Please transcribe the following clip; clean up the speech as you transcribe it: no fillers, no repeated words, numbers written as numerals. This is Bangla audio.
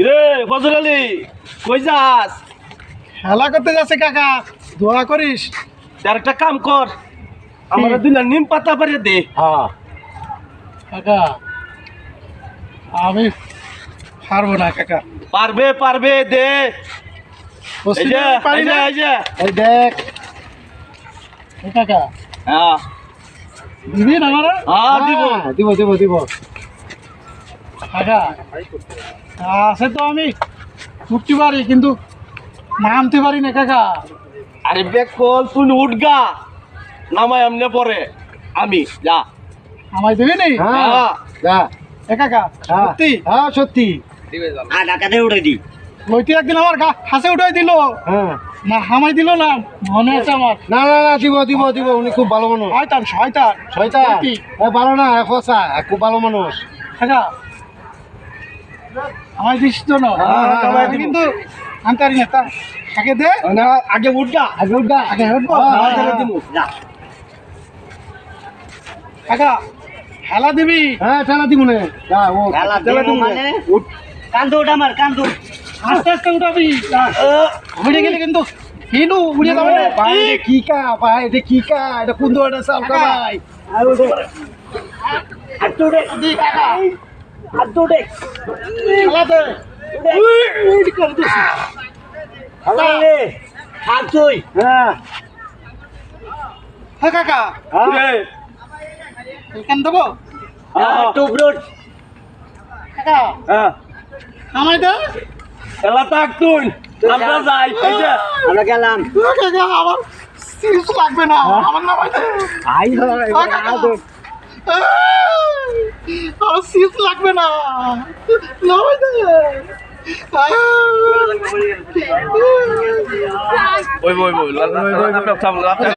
রে ফজল আলী কই যাস? খেলা করতে যাচ্ছে কাকা, দোয়া করিস। তার একটা কাম কর, আমার দুইটা নিম পাতা পারে দে। হ্যাঁ কাকা, আমি পারবো না কাকা। পারবে পারবে দে। এই যে পারি না। এই যে এই দেখ কাকা, হ্যাঁ দিবি না আমার? হ্যাঁ দিব দিব দিব দিব কাকা। আছে তো, আমি উঠতে পারি কিন্তু নামতে পারি না কাকা। আরে বেক কল তুই উঠগা, নামাই আমনে পরে আমি যা। আমায় দিবি নি? হ্যাঁ যা এ কাকা, সত্যি? হ্যাঁ সত্যি। ঢাকাতে উঠে দি। লইতে একদিন আমার হাসে উঠাই দিল, না হামাই দিল না, মনে আছে আমার। না না না, দিব দিব দিব, উনি খুব ভালো মানুষ। শয়তান শয়তান শয়তান সত্যি। ভালো না, ফসা খুব ভালো মানুষ। কাকা আমায় দিস তো না? আমায় দিব। কিন্তু আনতে পারি না, তা আগে দে। না আগে উঠগা, আগে উঠবা। আগে উঠবো। তাহলে দিব যা। কাকা খেলা দিবি? হ্যাঁ ঠেলা দিব না, যা ও ঠেলা দিব মানে? উঠ। কান্দো ওটা আমার কান্দো। আস্তে আস্তে উঠাবি, উড়ে গেলে কিন্তু হিনু উড়ে যাবে না। ভাই এটা কি কা, ভাই এটা কি কা, এটা কোন দোয়াটা চাল কা ভাই। খেলা দে। হ্যাঁ হ্যাঁ কাকা, এখান দেবো কাকা? আমায় দে। খেলা থাক তুই, আমরা যাই। এই যে আমরা গেলাম। কাকা আমার সিরিজ লাগবে না, আমার নামাই দে। আমার সিরিজ লাগবে না, নামাই দে। ওই